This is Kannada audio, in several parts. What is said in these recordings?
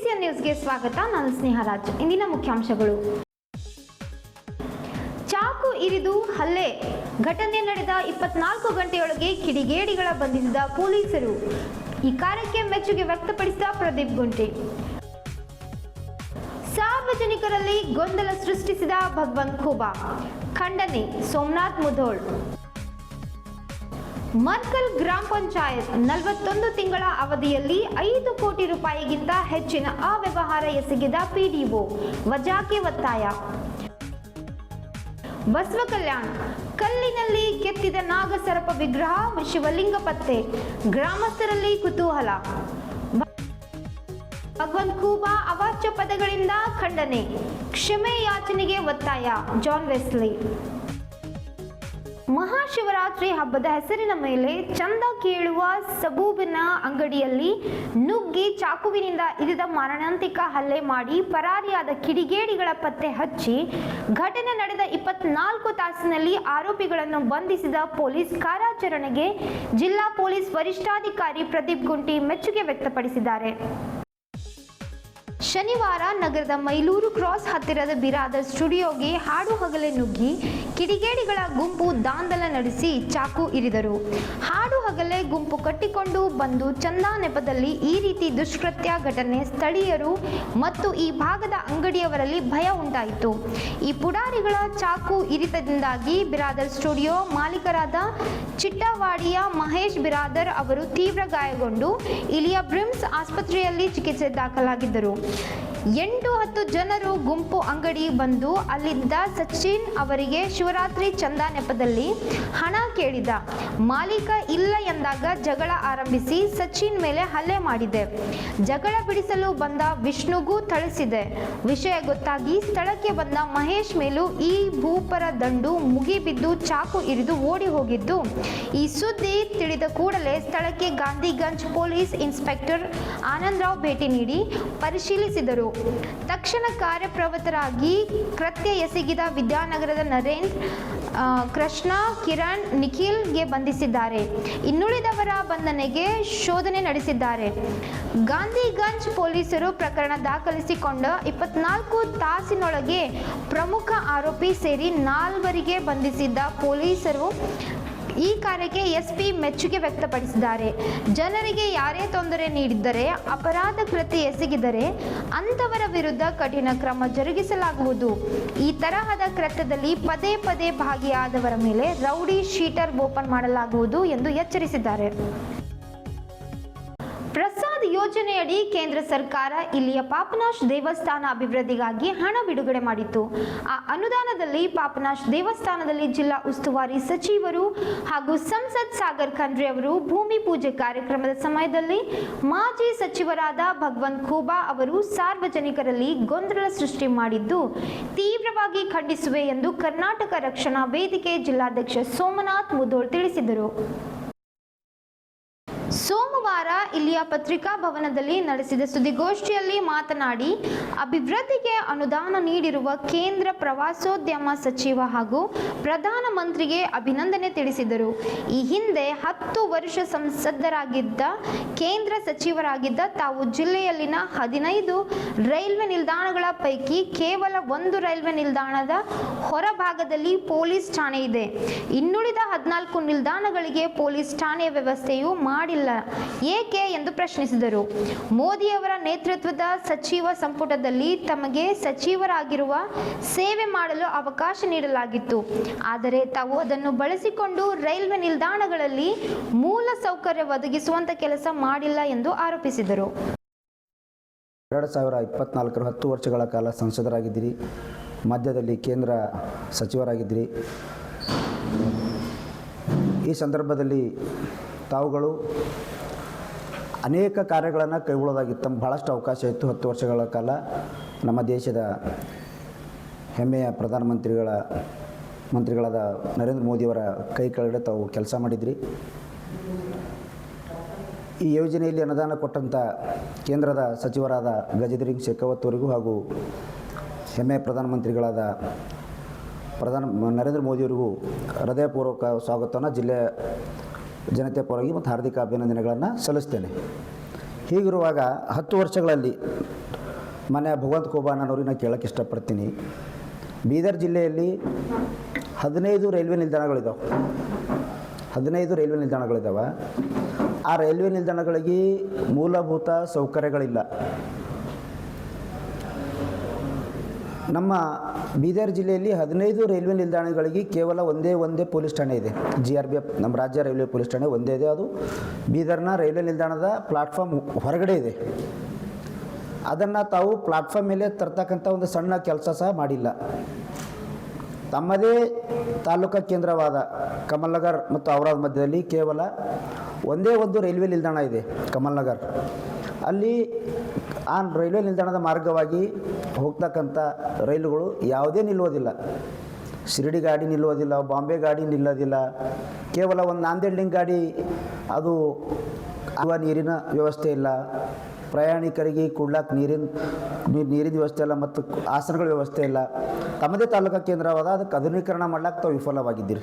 PCN ನ್ಯೂಸ್ಗೆ ಸ್ವಾಗತ. ನಾನು ಸ್ನೇಹರಾಜ್. ಇಂದಿನ ಮುಖ್ಯಾಂಶಗಳು. ಚಾಕು ಇರಿದು ಹಲ್ಲೆ ಘಟನೆ ನಡೆದ 24 ಗಂಟೆಯೊಳಗೆ ಕಿಡಿಗೇಡಿಗಳ ಬಂಧಿಸಿದ ಪೊಲೀಸರು. ಈ ಕಾರ್ಯಕ್ಕೆ ಮೆಚ್ಚುಗೆ ವ್ಯಕ್ತಪಡಿಸಿದ ಪ್ರದೀಪ್ ಗುಂಟೆ. ಸಾರ್ವಜನಿಕರಲ್ಲಿ ಗೊಂದಲ ಸೃಷ್ಟಿಸಿದ ಭಗವಂತ್ ಖೂಬಾ. ಖಂಡನೆ ಸೋಮನಾಥ್ ಮುಧೋಳ್. ಮರ್ಕಲ್ ಗ್ರಾಮ ಪಂಚಾಯತ್ 41 ತಿಂಗಳ ಅವಧಿಯಲ್ಲಿ 5 ಕೋಟಿ ರೂಪಾಯಿಗಿಂತ ಹೆಚ್ಚಿನ ಅವ್ಯವಹಾರ ಎಸಗಿದ PDO ವಜಾಕ್ಕೆ ಒತ್ತಾಯ. ಬಸವ ಕಲ್ಯಾಣ ಕಲ್ಲಿನಲ್ಲಿ ಕೆತ್ತಿದ ನಾಗಸರ್ಪ ವಿಗ್ರಹ ಶಿವಲಿಂಗ ಪತ್ತೆ, ಗ್ರಾಮಸ್ಥರಲ್ಲಿ ಕುತೂಹಲ. ಭಗವಂತ್ ಖೂಬಾ ಅವಾಚ್ಯ ಪದಗಳಿಂದ ಖಂಡನೆ, ಕ್ಷಮೆ ಯಾಚನೆಗೆ ಒತ್ತಾಯ. John Wesley. ಮಹಾಶಿವರಾತ್ರಿ ಹಬ್ಬದ ಹೆಸರಿನ ಮೇಲೆ ಚಂದ ಕೇಳುವ ಸಬೂಬಿನ ಅಂಗಡಿಯಲ್ಲಿ ನುಗ್ಗಿ ಚಾಕುವಿನಿಂದ ಇರಿದ ಮಾರಣಾಂತಿಕ ಹಲ್ಲೆ ಮಾಡಿ ಪರಾರಿಯಾದ ಕಿಡಿಗೇಡಿಗಳ ಪತ್ತೆ ಹಚ್ಚಿ ಘಟನೆ ನಡೆದ 24 ತಾಸಿನಲ್ಲಿ ಆರೋಪಿಗಳನ್ನು ಬಂಧಿಸಿದ ಪೊಲೀಸ್ ಕಾರ್ಯಾಚರಣೆಗೆ ಜಿಲ್ಲಾ ಪೊಲೀಸ್ ವರಿಷ್ಠಾಧಿಕಾರಿ ಪ್ರದೀಪ್ ಗುಂಟಿ ಮೆಚ್ಚುಗೆ ವ್ಯಕ್ತಪಡಿಸಿದ್ದಾರೆ. ಶನಿವಾರ ನಗರದ ಮೈಲೂರು ಕ್ರಾಸ್ ಹತ್ತಿರದ ಬಿರಾದರ್ ಸ್ಟುಡಿಯೋಗೆ ಹಾಡು ಹಗಲೇ ನುಗ್ಗಿ ಕಿಡಿಗೇಡಿಗಳ ಗುಂಪು ದಾಂಧಲೆ ನಡೆಸಿ ಚಾಕು ಇರಿದರು. ಹಾಡು ಹಗಲೇ ಗುಂಪು ಕಟ್ಟಿಕೊಂಡು ಬಂದು ಚಂದಾ ನೆಪದಲ್ಲಿ ಈ ರೀತಿ ದುಷ್ಕೃತ್ಯ ಘಟನೆ ಸ್ಥಳೀಯರು ಮತ್ತು ಈ ಭಾಗದ ಅಂಗಡಿಯವರಲ್ಲಿ ಭಯ ಉಂಟಾಯಿತು. ಈ ಪುಡಾರಿಗಳ ಚಾಕು ಇರಿತದಿಂದಾಗಿ ಬಿರಾದರ್ ಸ್ಟುಡಿಯೋ ಮಾಲೀಕರಾದ ಚಿಟ್ಟವಾಡಿಯ ಮಹೇಶ್ ಬಿರಾದರ್ ಅವರು ತೀವ್ರ ಗಾಯಗೊಂಡು ಇಲ್ಲಿಯ ಬ್ರಿಮ್ಸ್ ಆಸ್ಪತ್ರೆಯಲ್ಲಿ ಚಿಕಿತ್ಸೆ ದಾಖಲಾಗಿದ್ದರು. 8-10 ಜನರು ಗುಂಪು ಅಂಗಡಿ ಬಂದು ಅಲ್ಲಿದ್ದ ಸಚಿನ್ ಅವರಿಗೆ ಶಿವರಾತ್ರಿ ಚಂದಾ ನೆಪದಲ್ಲಿ ಹಣ ಕೇಳಿದ. ಮಾಲೀಕ ಇಲ್ಲ ಎಂದಾಗ ಜಗಳ ಆರಂಭಿಸಿ ಸಚಿನ್ ಮೇಲೆ ಹಲ್ಲೆ ಮಾಡಿದೆ. ಜಗಳ ಬಿಡಿಸಲು ಬಂದ ವಿಷ್ಣುಗೂ ಥಳಿಸಿದೆ. ವಿಷಯ ಗೊತ್ತಾಗಿ ಸ್ಥಳಕ್ಕೆ ಬಂದ ಮಹೇಶ್ ಮೇಲೂ ಈ ಭೂಪರ ದಂಡು ಮುಗಿಬಿದ್ದು ಚಾಕು ಇರಿದು ಓಡಿ ಹೋಗಿದ್ದು, ಈ ಸುದ್ದಿ ತಿಳಿದ ಕೂಡಲೇ ಸ್ಥಳಕ್ಕೆ ಗಾಂಧಿಗಂಜ್ ಪೊಲೀಸ್ ಇನ್ಸ್ಪೆಕ್ಟರ್ ಆನಂದರಾವ್ ಭೇಟಿ ನೀಡಿ ಪರಿಶೀಲಿಸಿದರು. ತಕ್ಷಣ ಕಾರ್ಯಪ್ರವೃತ್ತರಾಗಿ ಕೃತ್ಯ ಎಸಗಿದ ವಿದ್ಯಾನಗರದ ನರೇಂದ್ರ, ಕೃಷ್ಣ, ಕಿರಣ್, ನಿಖಿಲ್ಗೆ ಬಂಧಿಸಿದ್ದಾರೆ. ಇನ್ನುಳಿದವರ ಬಂಧನೆಗೆ ಶೋಧನೆ ನಡೆಸಿದ್ದಾರೆ. ಗಾಂಧಿಗಂಜ್ ಪೊಲೀಸರು ಪ್ರಕರಣ ದಾಖಲಿಸಿಕೊಂಡ 24 ತಾಸಿನೊಳಗೆ ಪ್ರಮುಖ ಆರೋಪಿ ಸೇರಿ 4 ಬಂಧಿಸಿದ್ದ ಪೊಲೀಸರು ಈ ಕಾರ್ಯಕ್ಕೆ SP ಮೆಚ್ಚುಗೆ ವ್ಯಕ್ತಪಡಿಸಿದ್ದಾರೆ. ಜನರಿಗೆ ಯಾರೇ ತೊಂದರೆ ನೀಡಿದ್ದರೆ, ಅಪರಾಧ ಕೃತ್ಯ ಎಸಗಿದರೆ ಅಂತವರ ವಿರುದ್ಧ ಕಠಿಣ ಕ್ರಮ ಜರುಗಿಸಲಾಗುವುದು. ಈ ತರಹದ ಕೃತ್ಯದಲ್ಲಿ ಪದೇ ಪದೇ ಭಾಗಿಯಾದವರ ಮೇಲೆ ರೌಡಿ ಶೀಟರ್ ಓಪನ್ ಮಾಡಲಾಗುವುದು ಎಂದು ಎಚ್ಚರಿಸಿದ್ದಾರೆ. ಪ್ರಸಾದ್ ಯೋಜನೆಯಡಿ ಕೇಂದ್ರ ಸರ್ಕಾರ ಇಲ್ಲಿಯ ಪಾಪನಾಶ್ ದೇವಸ್ಥಾನ ಅಭಿವೃದ್ಧಿಗಾಗಿ ಹಣ ಬಿಡುಗಡೆ ಮಾಡಿತ್ತು. ಆ ಅನುದಾನದಲ್ಲಿ ಪಾಪನಾಶ್ ದೇವಸ್ಥಾನದಲ್ಲಿ ಜಿಲ್ಲಾ ಉಸ್ತುವಾರಿ ಸಚಿವರು ಹಾಗೂ ಸಂಸದ್ ಸಾಗರ್ ಖಂಡ್ರೆ ಅವರು ಭೂಮಿ ಪೂಜೆ ಕಾರ್ಯಕ್ರಮದ ಸಮಯದಲ್ಲಿ ಮಾಜಿ ಸಚಿವರಾದ ಭಗವಂತ್ ಖೂಬಾ ಅವರು ಸಾರ್ವಜನಿಕರಲ್ಲಿ ಗೊಂದಲ ಸೃಷ್ಟಿ ಮಾಡಿದ್ದು ತೀವ್ರವಾಗಿ ಖಂಡಿಸುವೆ ಎಂದು ಕರ್ನಾಟಕ ರಕ್ಷಣಾ ವೇದಿಕೆ ಜಿಲ್ಲಾಧ್ಯಕ್ಷ ಸೋಮನಾಥ್ ಮುಧೋಳ್ ತಿಳಿಸಿದರು. ಸೋಮವಾರ ಇಲ್ಲಿಯ ಪತ್ರಿಕಾ ಭವನದಲ್ಲಿ ನಡೆಸಿದ ಸುದ್ದಿಗೋಷ್ಠಿಯಲ್ಲಿ ಮಾತನಾಡಿ, ಅಭಿವೃದ್ಧಿಗೆ ಅನುದಾನ ನೀಡಿರುವ ಕೇಂದ್ರ ಪ್ರವಾಸೋದ್ಯಮ ಸಚಿವ ಹಾಗೂ ಪ್ರಧಾನಮಂತ್ರಿಗೆ ಅಭಿನಂದನೆ ತಿಳಿಸಿದರು. ಈ ಹಿಂದೆ 10 ವರ್ಷ ಸಂಸದರಾಗಿದ್ದ ಕೇಂದ್ರ ಸಚಿವರಾಗಿದ್ದ ತಾವು ಜಿಲ್ಲೆಯಲ್ಲಿನ 15 ರೈಲ್ವೆ ನಿಲ್ದಾಣಗಳ ಪೈಕಿ ಕೇವಲ 1 ರೈಲ್ವೆ ನಿಲ್ದಾಣದ ಹೊರಭಾಗದಲ್ಲಿ ಪೊಲೀಸ್ ಠಾಣೆ ಇದೆ. ಇನ್ನುಳಿದ 14 ನಿಲ್ದಾಣಗಳಿಗೆ ಪೊಲೀಸ್ ಠಾಣೆಯ ವ್ಯವಸ್ಥೆಯೂ ಮಾಡಿಲ್ಲ, ಏಕೆ ಎಂದು ಪ್ರಶ್ನಿಸಿದರು. ಮೋದಿಯವರ ನೇತೃತ್ವದ ಸಚಿವ ಸಂಪುಟದಲ್ಲಿ ತಮಗೆ ಸಚಿವರಾಗಿರುವ ಸೇವೆ ಮಾಡಲು ಅವಕಾಶ ನೀಡಲಾಗಿತ್ತು. ಆದರೆ ತಾವು ಅದನ್ನು ಬಳಸಿಕೊಂಡು ರೈಲ್ವೆ ನಿಲ್ದಾಣಗಳಲ್ಲಿ ಮೂಲ ಸೌಕರ್ಯ ಒದಗಿಸುವಂತ ಕೆಲಸ ಮಾಡಿಲ್ಲ ಎಂದು ಆರೋಪಿಸಿದರು. 2024 10 ವರ್ಷಗಳ ಕಾಲ ಸಂಸದರಾಗಿದ್ದೀರಿ, ಮಧ್ಯದಲ್ಲಿ ಕೇಂದ್ರ ಸಚಿವರಾಗಿದ್ದೀರಿ. ಈ ಸಂದರ್ಭದಲ್ಲಿ ತಾವುಗಳು ಅನೇಕ ಕಾರ್ಯಗಳನ್ನು ಕೈಗೊಳ್ಳೋದಾಗಿತ್ತು. ಬಹಳಷ್ಟು ಅವಕಾಶ ಇತ್ತು. 10 ವರ್ಷಗಳ ಕಾಲ ನಮ್ಮ ದೇಶದ ಹೆಮ್ಮೆಯ ಮಂತ್ರಿಗಳಾದ ನರೇಂದ್ರ ಮೋದಿಯವರ ಕೈ ಕೆಳಗಡೆ ತಾವು ಕೆಲಸ ಮಾಡಿದ್ರಿ. ಈ ಯೋಜನೆಯಲ್ಲಿ ಅನುದಾನ ಕೊಟ್ಟಂಥ ಕೇಂದ್ರದ ಸಚಿವರಾದ ಗಜೇಂದ್ರ ಸಿಂಗ್ ಶೇಖಾವತ್ ಅವರಿಗೂ ಹಾಗೂ ಹೆಮ್ಮೆಯ ಪ್ರಧಾನಮಂತ್ರಿಗಳಾದ ನರೇಂದ್ರ ಮೋದಿಯವರಿಗೂ ಹೃದಯಪೂರ್ವಕ ಸ್ವಾಗತವನ್ನು ಜಿಲ್ಲೆಯ ಜನತೆ ಪರವಾಗಿ ಮತ್ತು ಹಾರ್ದಿಕ ಅಭಿನಂದನೆಗಳನ್ನು ಸಲ್ಲಿಸ್ತೇನೆ. ಹೀಗಿರುವಾಗ 10 ವರ್ಷಗಳಲ್ಲಿ ಮನೆ ಭಗವಂತ ಕೋಬಾನವ್ರಿಗೆ ನಾನು ಕೇಳೋಕ್ಕೆ ಇಷ್ಟಪಡ್ತೀನಿ. ಬೀದರ್ ಜಿಲ್ಲೆಯಲ್ಲಿ 15 ರೈಲ್ವೆ ನಿಲ್ದಾಣಗಳಿದ್ದಾವೆ. 15 ರೈಲ್ವೆ ನಿಲ್ದಾಣಗಳಿದ್ದಾವೆ. ಆ ರೈಲ್ವೆ ನಿಲ್ದಾಣಗಳಿಗೆ ಮೂಲಭೂತ ಸೌಕರ್ಯಗಳಿಲ್ಲ. ನಮ್ಮ ಬೀದರ್ ಜಿಲ್ಲೆಯಲ್ಲಿ 15 ರೈಲ್ವೆ ನಿಲ್ದಾಣಗಳಿಗೆ ಕೇವಲ ಒಂದೇ ಪೊಲೀಸ್ ಠಾಣೆ ಇದೆ. GRBF ನಮ್ಮ ರಾಜ್ಯ ರೈಲ್ವೆ ಪೊಲೀಸ್ ಠಾಣೆ ಒಂದೇ ಇದೆ. ಅದು ಬೀದರ್ನ ರೈಲ್ವೆ ನಿಲ್ದಾಣದ ಪ್ಲಾಟ್ಫಾರ್ಮ್ ಹೊರಗಡೆ ಇದೆ. ಅದನ್ನು ತಾವು ಪ್ಲಾಟ್ಫಾರ್ಮ್ ಮೇಲೆ ತರ್ತಕ್ಕಂಥ ಒಂದು ಸಣ್ಣ ಕೆಲಸ ಸಹ ಮಾಡಿಲ್ಲ. ತಮ್ಮದೇ ತಾಲೂಕಾ ಕೇಂದ್ರವಾದ ಕಮಲ್ನಗರ್ ಮತ್ತು ಔರಾದ್ ಮಧ್ಯದಲ್ಲಿ ಕೇವಲ ಒಂದೇ ಒಂದು ರೈಲ್ವೆ ನಿಲ್ದಾಣ ಇದೆ, ಕಮಲ್ನಗರ್. ಅಲ್ಲಿ ಆ ರೈಲ್ವೆ ನಿಲ್ದಾಣದ ಮಾರ್ಗವಾಗಿ ಹೋಗ್ತಕ್ಕಂಥ ರೈಲುಗಳು ಯಾವುದೇ ನಿಲ್ಲೋದಿಲ್ಲ. ಶಿರಡಿ ಗಾಡಿ ನಿಲ್ಲೋದಿಲ್ಲ, ಬಾಂಬೆ ಗಾಡಿ ನಿಲ್ಲೋದಿಲ್ಲ. ಕೇವಲ ಒಂದು ನಾಂದೇಡ್ ಲಿಂಕ್ ಗಾಡಿ, ಅದು ನೀರಿನ ವ್ಯವಸ್ಥೆ ಇಲ್ಲ, ಪ್ರಯಾಣಿಕರಿಗೆ ಕುಡ್ಲಾಕ ನೀರಿನ ವ್ಯವಸ್ಥೆ ಇಲ್ಲ ಮತ್ತು ಆಸನಗಳ ವ್ಯವಸ್ಥೆ ಇಲ್ಲ. ತಮ್ಮದೇ ತಾಲೂಕಾ ಕೇಂದ್ರವಾದ ಅದಕ್ಕೆ ಆಧುನೀಕರಣ ಮಾಡ್ಲಿಕ್ಕೆ ತಾವು ವಿಫಲವಾಗಿದ್ದೀರಿ.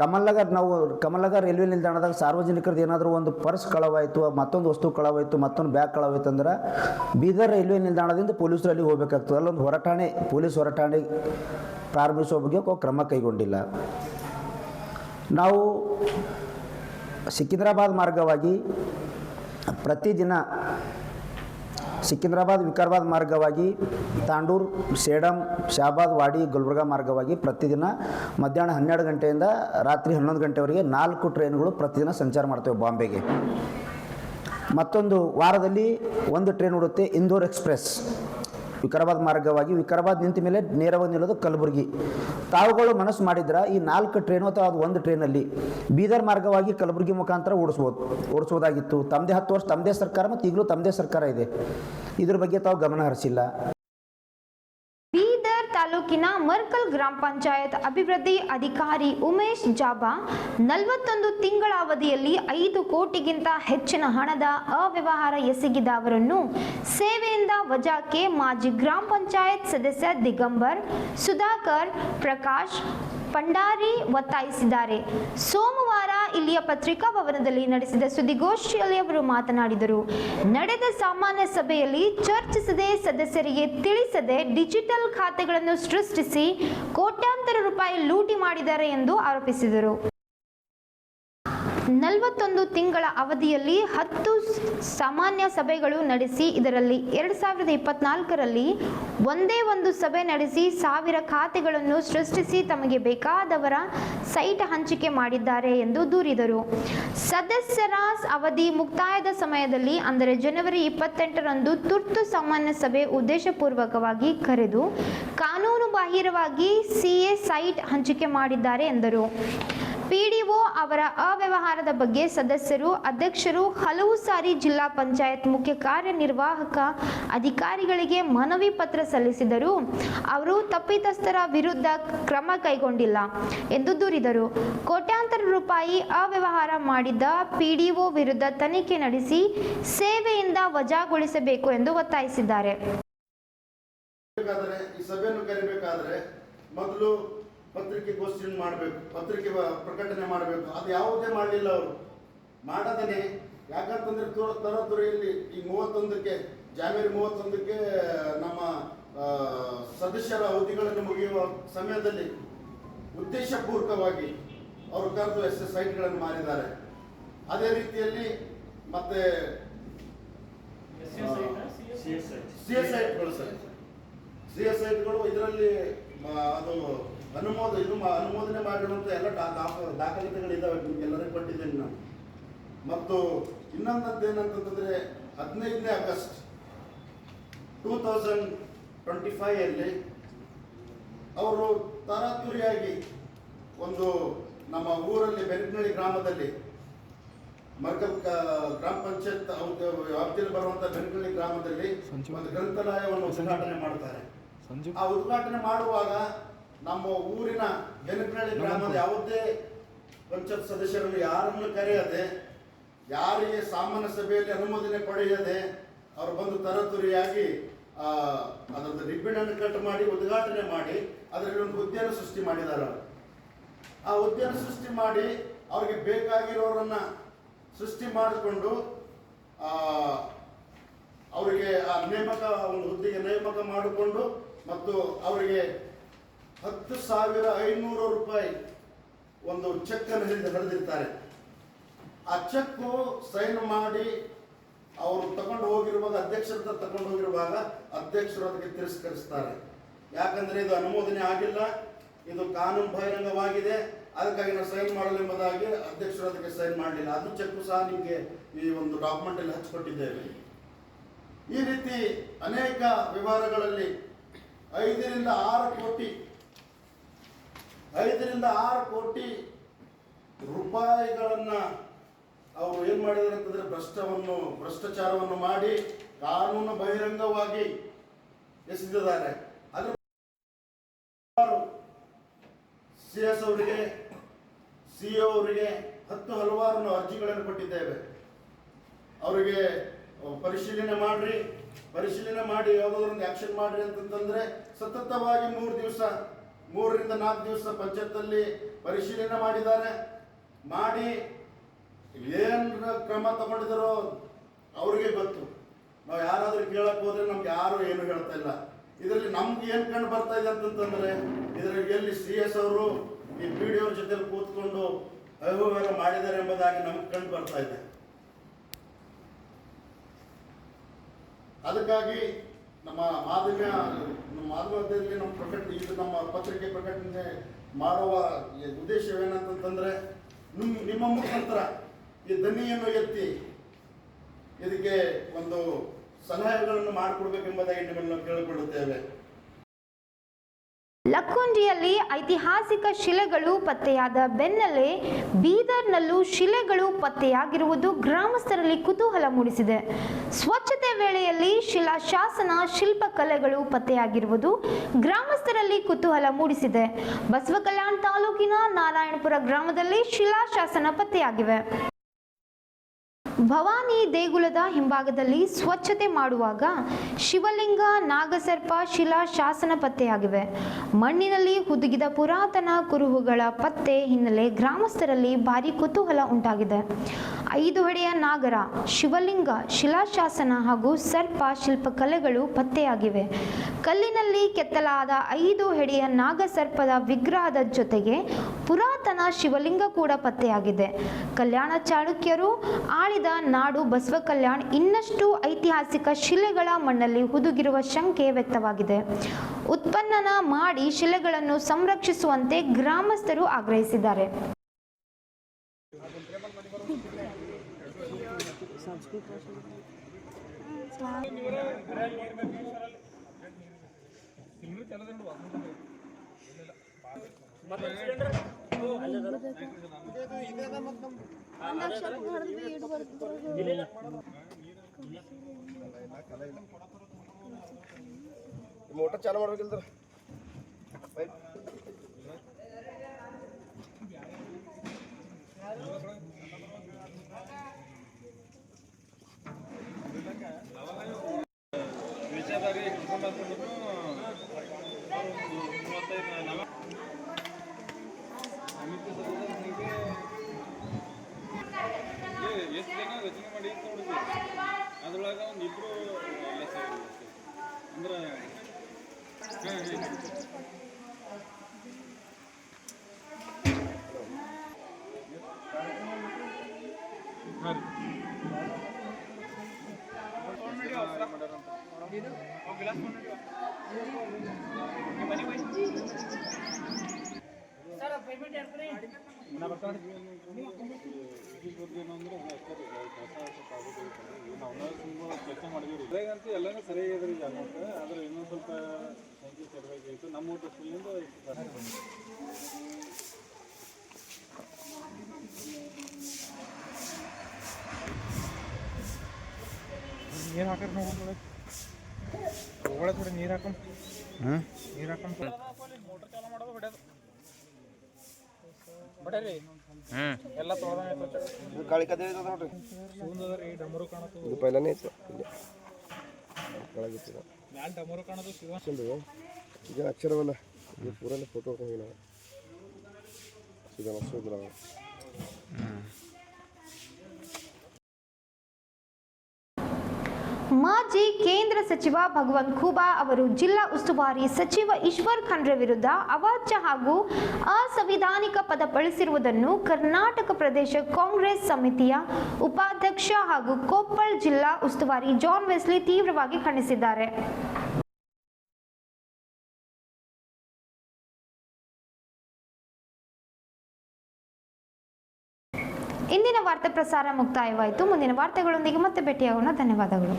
ಕಮಲ್ನಗರ್ ರೈಲ್ವೆ ನಿಲ್ದಾಣದಾಗ ಸಾರ್ವಜನಿಕರದ್ದು ಏನಾದರೂ ಒಂದು ಪರ್ಸ್ ಕಳವಾಯಿತು, ಮತ್ತೊಂದು ವಸ್ತು ಕಳವಾಯಿತು, ಮತ್ತೊಂದು ಬ್ಯಾಗ್ ಕಳವಾಯಿತು ಅಂದ್ರೆ ಬೀದರ್ ರೈಲ್ವೆ ನಿಲ್ದಾಣದಿಂದ ಪೊಲೀಸರು ಅಲ್ಲಿ ಹೋಗಬೇಕಾಗ್ತದೆ. ಅಲ್ಲೊಂದು ಹೊರಠಾಣೆ, ಪೊಲೀಸ್ ಹೊರಠಾಣೆ ಪ್ರಾರಂಭಿಸುವ ಬಗ್ಗೆ ಕ್ರಮ ಕೈಗೊಂಡಿಲ್ಲ. ನಾವು ಸಿಕಿಂದ್ರಾಬಾದ್ ಮಾರ್ಗವಾಗಿ ಪ್ರತಿದಿನ ಸಿಕಿಂದ್ರಾಬಾದ್ ವಿಕಾರಾಬಾದ್ ಮಾರ್ಗವಾಗಿ ತಾಂಡೂರು, ಸೇಡಂ, ಶಾಬಾದ್, ವಾಡಿ, ಗುಲ್ಬರ್ಗಾ ಮಾರ್ಗವಾಗಿ ಪ್ರತಿದಿನ ಮಧ್ಯಾಹ್ನ 12 ಗಂಟೆಯಿಂದ ರಾತ್ರಿ 11 ಗಂಟೆವರೆಗೆ 4 ಟ್ರೈನ್ಗಳು ಪ್ರತಿದಿನ ಸಂಚಾರ ಮಾಡ್ತೇವೆ ಬಾಂಬೆಗೆ. ಮತ್ತೊಂದು ವಾರದಲ್ಲಿ 1 ಟ್ರೈನ್ ಓಡುತ್ತೆ, ಇಂದೋರ್ ಎಕ್ಸ್ಪ್ರೆಸ್ ವಿಕಾರಾಬಾದ್ ಮಾರ್ಗವಾಗಿ. ವಿಕಾರಾಬಾದ್ ನಿಂತ ಮೇಲೆ ನೇರವಾಗಿ ನಿಲ್ಲೋದು ಕಲಬುರಗಿ. ತಾವುಗಳು ಮನಸ್ಸು ಮಾಡಿದ್ರೆ ಈ 4 ಟ್ರೈನು ಅಥವಾ ಅದು 1 ಟ್ರೈನಲ್ಲಿ ಬೀದರ್ ಮಾರ್ಗವಾಗಿ ಕಲಬುರಗಿ ಮುಖಾಂತರ ಓಡಿಸ್ಬೋದಾಗಿತ್ತು. ತಮ್ಮದೇ 10 ವರ್ಷ ತಮ್ಮದೇ ಸರ್ಕಾರ ಮತ್ತು ಈಗಲೂ ತಮ್ಮದೇ ಸರ್ಕಾರ ಇದೆ. ಇದ್ರ ಬಗ್ಗೆ ತಾವು ಗಮನ ಹರಿಸಿಲ್ಲ. ಬೀದರ್ ತಾಲೂಕಿನ ಮರ್ಕಲ್ ಗ್ರಾಮ ಪಂಚಾಯತ್ ಅಭಿವೃದ್ಧಿ ಅಧಿಕಾರಿ ಉಮೇಶ್ ಜಾಬಾ 41 ತಿಂಗಳ ಅವಧಿಯಲ್ಲಿ 5 ಕೋಟಿಗಿಂತ ಹೆಚ್ಚಿನ ಹಣದ ಅವ್ಯವಹಾರ ಎಸಗಿದ ಅವರನ್ನು ಸೇವೆಯಿಂದ ವಜಾಕ್ಕೆ ಮಾಜಿ ಗ್ರಾಮ ಪಂಚಾಯತ್ ಸದಸ್ಯ ದಿಗಂಬರ್, ಸುಧಾಕರ್, ಪ್ರಕಾಶ್ ಪಂಡಾರಿ ಒತ್ತಾಯಿಸಿದ್ದಾರೆ. ಸೋಮವಾರ ಇಲ್ಲಿಯ ಪತ್ರಿಕಾ ಭವನದಲ್ಲಿ ನಡೆಸಿದ ಸುದ್ದಿಗೋಷ್ಠಿಯಲ್ಲಿ ಅವರು ಮಾತನಾಡಿದರು. ನಡೆದ ಸಾಮಾನ್ಯ ಸಭೆಯಲ್ಲಿ ಚರ್ಚಿಸದೆ, ಸದಸ್ಯರಿಗೆ ತಿಳಿಸದೆ ಡಿಜಿಟಲ್ ಖಾತೆಗಳನ್ನು ಸೃಷ್ಟಿಸಿ ಕೋಟ್ಯಾಂತರ ರೂಪಾಯಿ ಲೂಟಿ ಮಾಡಿದ್ದಾರೆ ಎಂದು ಆರೋಪಿಸಿದರು. 41 ತಿಂಗಳ ಅವಧಿಯಲ್ಲಿ 10 ಸಾಮಾನ್ಯ ಸಭೆಗಳು ನಡೆಸಿ, ಇದರಲ್ಲಿ 2024ರಲ್ಲಿ ಒಂದೇ ಒಂದು ಸಭೆ ನಡೆಸಿ 1000 ಖಾತೆಗಳನ್ನು ಸೃಷ್ಟಿಸಿ ತಮಗೆ ಬೇಕಾದವರ ಸೈಟ್ ಹಂಚಿಕೆ ಮಾಡಿದ್ದಾರೆ ಎಂದು ದೂರಿದರು. ಸದಸ್ಯರ ಅವಧಿ ಮುಕ್ತಾಯದ ಸಮಯದಲ್ಲಿ ಅಂದರೆ ಜನವರಿ 28ರಂದು ತುರ್ತು ಸಾಮಾನ್ಯ ಸಭೆ ಉದ್ದೇಶಪೂರ್ವಕವಾಗಿ ಕರೆದು ಕಾನೂನು ಬಾಹಿರವಾಗಿ CA ಸೈಟ್ ಹಂಚಿಕೆ ಮಾಡಿದ್ದಾರೆ ಎಂದರು. PDO ಅವರ ಅವ್ಯವಹಾರದ ಬಗ್ಗೆ ಸದಸ್ಯರು, ಅಧ್ಯಕ್ಷರು ಹಲವು ಸಾರಿ ಜಿಲ್ಲಾ ಪಂಚಾಯತ್ ಮುಖ್ಯ ಕಾರ್ಯನಿರ್ವಾಹಕ ಅಧಿಕಾರಿಗಳಿಗೆ ಮನವಿ ಪತ್ರ ಸಲ್ಲಿಸಿದರೂ ಅವರು ತಪ್ಪಿತಸ್ಥರ ವಿರುದ್ಧ ಕ್ರಮ ಕೈಗೊಂಡಿಲ್ಲ ಎಂದು ದೂರಿದರು. ಕೋಟ್ಯಾಂತರ ರೂಪಾಯಿ ಅವ್ಯವಹಾರ ಮಾಡಿದ್ದ PDO ವಿರುದ್ಧ ತನಿಖೆ ನಡೆಸಿ ಸೇವೆಯಿಂದ ವಜಾಗೊಳಿಸಬೇಕು ಎಂದು ಒತ್ತಾಯಿಸಿದ್ದಾರೆ. ಈ ಸಭೆಯನ್ನು ಕರೆಯಬೇಕಾದ್ರೆ ಮೊದಲು ಪತ್ರಿಕೆಗೋಷ್ಠಿಯನ್ನು ಮಾಡಬೇಕು, ಪತ್ರಿಕೆ ಪ್ರಕಟಣೆ ಮಾಡಬೇಕು. ಅದು ಯಾವುದೇ ಮಾಡಲಿಲ್ಲ ಅವರು. ಮಾಡದೇನೆ, ಯಾಕಂತಂದರೆ ತರಾತುರಿಯಲ್ಲಿ ಈ 31ಕ್ಕೆ ಜನವರಿ 31ಕ್ಕೆ ನಮ್ಮ ಸದಸ್ಯರ ಅವಧಿಗಳನ್ನು ಮುಗಿಯುವ ಸಮಯದಲ್ಲಿ ಉದ್ದೇಶಪೂರ್ವಕವಾಗಿ ಅವರು ಕರೆದು ಸೈಟ್ಗಳನ್ನು ಮಾರಿದ್ದಾರೆ. ಅದೇ ರೀತಿಯಲ್ಲಿ ಮತ್ತೆ CA ಸೈಟ್ಗಳು ಇದರಲ್ಲಿ ಅದು ಅನುಮೋದನೆ ಮಾಡಿರುವಂಥ ಎಲ್ಲ ದಾಖಲಾತಿಗಳಿದ್ದಾವೆ, ನಿಮಗೆಲ್ಲರಿಗೂ ಕೊಟ್ಟಿದ್ದೇನೆ ನಾನು. ಮತ್ತು ಇನ್ನೊಂದು ಏನಂತಂದರೆ 15ನೇ ಆಗಸ್ಟ್ 2025ರಲ್ಲಿ ಅವರು ತರಾತುರಿಯಾಗಿ ಒಂದು ನಮ್ಮ ಊರಲ್ಲಿ ಬೆನಕನಹಳ್ಳಿ ಗ್ರಾಮದಲ್ಲಿ ಮರ್ಕಲ್ ಗ್ರಾಮ ಪಂಚಾಯತ್ ವ್ಯಾಪ್ತಿಯಲ್ಲಿ ಬರುವಂಥ ಬೆನಕನಹಳ್ಳಿ ಗ್ರಾಮದಲ್ಲಿ ಒಂದು ಗ್ರಂಥಾಲಯವನ್ನು ಉದ್ಘಾಟನೆ ಮಾಡ್ತಾರೆ. ಆ ಉದ್ಘಾಟನೆ ಮಾಡುವಾಗ ನಮ್ಮ ಊರಿನ ಬೆನಕನಹಳ್ಳಿ ಗ್ರಾಮದ ಯಾವುದೇ ಪಂಚಾಯತ್ ಸದಸ್ಯರನ್ನು ಯಾರನ್ನು ಕರೆಯದೆ, ಯಾರಿಗೆ ಸಾಮಾನ್ಯ ಸಭೆಯಲ್ಲಿ ಅನುಮೋದನೆ ಪಡೆಯದೆ ಅವರು ಬಂದು ತರಾತುರಿಯಾಗಿ ಅದರದ್ದು ರಿಬ್ಬನ್ ಅನ್ನು ಕಟ್ ಮಾಡಿ ಉದ್ಘಾಟನೆ ಮಾಡಿ ಅದರಲ್ಲಿ ಒಂದು ಹುದ್ದೆಯನ್ನು ಸೃಷ್ಟಿ ಮಾಡಿದ್ದಾರೆ. ಆ ಹುದ್ದೆಯನ್ನು ಸೃಷ್ಟಿ ಮಾಡಿ ಅವ್ರಿಗೆ ಬೇಕಾಗಿರೋರನ್ನ ಸೃಷ್ಟಿ ಮಾಡಿಕೊಂಡು ಅವರಿಗೆ ಆ ನೇಮಕ ಒಂದು ಹುದ್ದೆಗೆ ನೇಮಕ ಮಾಡಿಕೊಂಡು ಮತ್ತು ಅವರಿಗೆ 10,500 ರೂಪಾಯಿ ಒಂದು ಚೆಕ್ ಅನ್ನು ಹರಿದಿರ್ತಾರೆ. ಆ ಚೆಕ್ಕು ಸೈನ್ ಮಾಡಿ ಅವರು ತಗೊಂಡು ಹೋಗಿರುವಾಗ ಅಧ್ಯಕ್ಷರ ಹತ್ರ ತಗೊಂಡು ಹೋಗಿರುವಾಗ ಅಧ್ಯಕ್ಷರು ಅದಕ್ಕೆ ತಿರಸ್ಕರಿಸ್ತಾರೆ. ಯಾಕಂದ್ರೆ ಇದು ಅನುಮೋದನೆ ಆಗಿಲ್ಲ, ಇದು ಕಾನೂನು ಬಹಿರಂಗವಾಗಿದೆ, ಅದಕ್ಕಾಗಿ ನಾವು ಸೈನ್ ಮಾಡಲು ಎಂಬುದಾಗಿ ಅಧ್ಯಕ್ಷರು ಅದಕ್ಕೆ ಸೈನ್ ಮಾಡಲಿಲ್ಲ. ಅದು ಚೆಕ್ ಸಹ ನಿಮಗೆ ಈ ಒಂದು ಡಾಕ್ಯುಮೆಂಟ್ ಅಲ್ಲಿ ಹಂಚಿಕೊಟ್ಟಿದ್ದೇವೆ. ಈ ರೀತಿ ಅನೇಕ ವ್ಯವಹಾರಗಳಲ್ಲಿ 5 ರಿಂದ 6 ಕೋಟಿ ರೂಪಾಯಿಗಳನ್ನ ಅವರು ಏನ್ ಮಾಡಿದ್ದಾರೆ ಅಂತಂದ್ರೆ ಭ್ರಷ್ಟಾಚಾರವನ್ನು ಮಾಡಿ ಕಾನೂನು ಬಹಿರಂಗವಾಗಿ ಎಸಗಿದ್ದಾರೆ. ಅದ್ರ CS ಅವರಿಗೆ, CO ಅವರಿಗೆ ಹಲವಾರು ಅರ್ಜಿಗಳನ್ನು ಕೊಟ್ಟಿದ್ದೇವೆ. ಅವರಿಗೆ ಪರಿಶೀಲನೆ ಮಾಡಿ ಯಾವುದಾದ್ರು ಒಂದು ಆಕ್ಷನ್ ಮಾಡ್ರಿ ಅಂತಂದ್ರೆ ಸತತವಾಗಿ 3 ರಿಂದ 4 ದಿವಸ ಪಂಚಾಯತ್ನಲ್ಲಿ ಪರಿಶೀಲನೆ ಮಾಡಿದ್ದಾರೆ. ಮಾಡಿ ಏನ್ ಕ್ರಮ ತಗೊಂಡಿದ್ದಾರೋ ಅವ್ರಿಗೆ ಗೊತ್ತು. ನಾವು ಯಾರಾದ್ರೂ ಕೇಳಕ್ ಹೋದ್ರೆ ನಮ್ಗೆ ಯಾರು ಏನು ಹೇಳ್ತಾ ಇಲ್ಲ. ಇದರಲ್ಲಿ ನಮ್ಗೆ ಏನ್ ಕಂಡು ಬರ್ತಾ ಇದೆ ಅಂತಂದ್ರೆ ಇದರಲ್ಲಿ ಎಲ್ಲಿ CS ಅವರು ಈ PDO ಅವ್ರ ಜೊತೆ ಕೂತ್ಕೊಂಡು ಅವ್ಯವಹಾರ ಮಾಡಿದ್ದಾರೆ ಎಂಬುದಾಗಿ ನಮ್ಗೆ ಕಂಡು ಬರ್ತಾ ಇದೆ. ಅದಕ್ಕಾಗಿ ನಮ್ಮ ಮಾಧ್ಯಮದಲ್ಲಿ ನಮ್ಮ ಪತ್ರಿಕೆ ಪ್ರಕಟಣೆ ಮಾಡುವ ಉದ್ದೇಶವೇನಂತಂದ್ರೆ ನಿಮ್ಮ ಮುಖಾಂತರ ಈ ದನಿಯನ್ನು ಎತ್ತಿ ಇದಕ್ಕೆ ಒಂದು ಸಲಹೆಗಳನ್ನು ಮಾಡಿಕೊಡ್ಬೇಕೆಂಬುದಾಗಿ ನಿಮ್ಮನ್ನು ಕೇಳಿಕೊಳ್ಳುತ್ತೇವೆ. ಲಕ್ಕುಂಡಿಯಲ್ಲಿ ಐತಿಹಾಸಿಕ ಶಿಲೆಗಳು ಪತ್ತೆಯಾದ ಬೆನ್ನಲ್ಲೇ ಬೀದರ್ನಲ್ಲೂ ಶಿಲೆಗಳು ಪತ್ತೆಯಾಗಿರುವುದು ಗ್ರಾಮಸ್ಥರಲ್ಲಿ ಕುತೂಹಲ ಮೂಡಿಸಿದೆ. ಸ್ವಚ್ಛತೆ ವೇಳೆಯಲ್ಲಿ ಶಿಲಾಶಾಸನ ಶಿಲ್ಪಕಲೆಗಳು ಪತ್ತೆಯಾಗಿರುವುದು ಗ್ರಾಮಸ್ಥರಲ್ಲಿ ಕುತೂಹಲ ಮೂಡಿಸಿದೆ. ಬಸವಕಲ್ಯಾಣ ತಾಲೂಕಿನ ನಾರಾಯಣಪುರ ಗ್ರಾಮದಲ್ಲಿ ಶಿಲಾಶಾಸನ ಪತ್ತೆಯಾಗಿವೆ. ಭವಾನಿ ದೇಗುಲದ ಹಿಂಭಾಗದಲ್ಲಿ ಸ್ವಚ್ಛತೆ ಮಾಡುವಾಗ ಶಿವಲಿಂಗ, ನಾಗಸರ್ಪ ಶಿಲಾ ಶಾಸನ ಪತ್ತೆಯಾಗಿವೆ. ಮಣ್ಣಿನಲ್ಲಿ ಹುದುಗಿದ ಪುರಾತನ ಕುರುಹುಗಳ ಪತ್ತೆ ಹಿನ್ನೆಲೆ ಗ್ರಾಮಸ್ಥರಲ್ಲಿ ಭಾರಿ ಕುತೂಹಲ ಉಂಟಾಗಿದೆ. 5 ಅಡಿಯ ನಾಗರ, ಶಿವಲಿಂಗ, ಶಿಲಾಶಾಸನ ಹಾಗೂ ಸರ್ಪ ಶಿಲ್ಪಕಲೆಗಳು ಪತ್ತೆಯಾಗಿವೆ. ಕಲ್ಲಿನಲ್ಲಿ ಕೆತ್ತಲಾದ 5 ಅಡಿಯ ನಾಗಸರ್ಪದ ವಿಗ್ರಹದ ಜೊತೆಗೆ ಪುರಾತನ ಶಿವಲಿಂಗ ಕೂಡ ಪತ್ತೆಯಾಗಿದೆ. ಕಲ್ಯಾಣ ಚಾಳುಕ್ಯರು ಆಳಿದ ನಾಡು ಬಸವ ಕಲ್ಯಾಣ ಇನ್ನಷ್ಟು ಐತಿಹಾಸಿಕ ಶಿಲೆಗಳ ಮಣ್ಣಲ್ಲಿ ಹುದುಗಿರುವ ಶಂಕೆ ವ್ಯಕ್ತವಾಗಿದೆ. ಉತ್ಖನನ ಮಾಡಿ ಶಿಲೆಗಳನ್ನು ಸಂರಕ್ಷಿಸುವಂತೆ ಗ್ರಾಮಸ್ಥರು ಆಗ್ರಹಿಸಿದ್ದಾರೆ. ಮೋಟರ್ ಚಾಲು ಮಾಡ್ಬೇಕಿಲ್ದ್ರ ಎಷ್ಟು ಜನ ರಚನೆ ಮಾಡಿ ನೋಡಿದ್ವಿ. ಅದ್ರೊಳಗೆ ಒಂದು 2 ಎಲ್ಲ ಸೇರಿ ಅಂದ್ರೆ ಕೆಲಸ ಮಾಡಿದ್ವಿ. ಇವಾಗಂತೂ ಎಲ್ಲನೂ ಸರಿಯಾಗಿದ್ರಿ ಅಮೌಂಟ್, ಆದ್ರೆ ಇನ್ನೊಂದು ಸ್ವಲ್ಪ ಸಂಖ್ಯೆ ಸೇರಬೇಕಾಗಿತ್ತು. ನಮ್ಮ ಊಟ ಫುಲ್ಲಿಂದ ನೀರು ಹಾಕ್ರಿ ನೋಡಿ ಒಳಗೆ ಥೋಡೆ ನೀರು ಹಾಕೊಂಡು ಮೋಟರ್ ಚಾಲು ಮಾಡೋದು ಬಿಡೋದು ಬಡರಿ ಎಲ್ಲ ತೊಳೆದ ಗಾಳಿ ಕದೇ ನೋಡ್ರಿ ಶಿವಂದದ್ರಿ ಡಮರು ಕಾಣತ್ತು. ಇದು ಪೈಲನೇ ಇತ್ತು ಕೆಳಗಿತ್ತು ಮ್ಯಾಲ ಡಮರು ಕಾಣೋದು ಶಿವ ಈಗ ಅಕ್ಷರವಲ್ಲ ಇದು ಪೂರನೇ ಫೋಟೋ ಹಾಕೊಂಡಿ ನಾವು ಈಗ ಮಸ್ತಿಲ್ಲ. ಮಾಜಿ ಕೇಂದ್ರ ಸಚಿವ ಭಗವಂತ್ ಖೂಬಾ ಅವರು ಜಿಲ್ಲಾ ಉಸ್ತುವಾರಿ ಸಚಿವ ಈಶ್ವರ್ ಖಂಡ್ರೆ ವಿರುದ್ಧ ಅವಾಚ್ಯ ಹಾಗೂ ಅಸಂವಿಧಾನಿಕ ಪದ ಬಳಸಿರುವುದನ್ನು ಕರ್ನಾಟಕ ಪ್ರದೇಶ ಕಾಂಗ್ರೆಸ್ ಸಮಿತಿಯ ಉಪಾಧ್ಯಕ್ಷ ಹಾಗೂ ಕೊಪ್ಪಳ ಜಿಲ್ಲಾ ಉಸ್ತುವಾರಿ ಜಾನ್ ವೆಸ್ಲಿ ತೀವ್ರವಾಗಿ ಖಂಡಿಸಿದ್ದಾರೆ. ಇಂದಿನ ವಾರ್ತಾ ಪ್ರಸಾರ ಮುಕ್ತಾಯವಾಯಿತು. ಮುಂದಿನ ವಾರ್ತೆಗಳೊಂದಿಗೆ ಮತ್ತೆ ಭೇಟಿಯಾಗೋಣ. ಧನ್ಯವಾದಗಳು.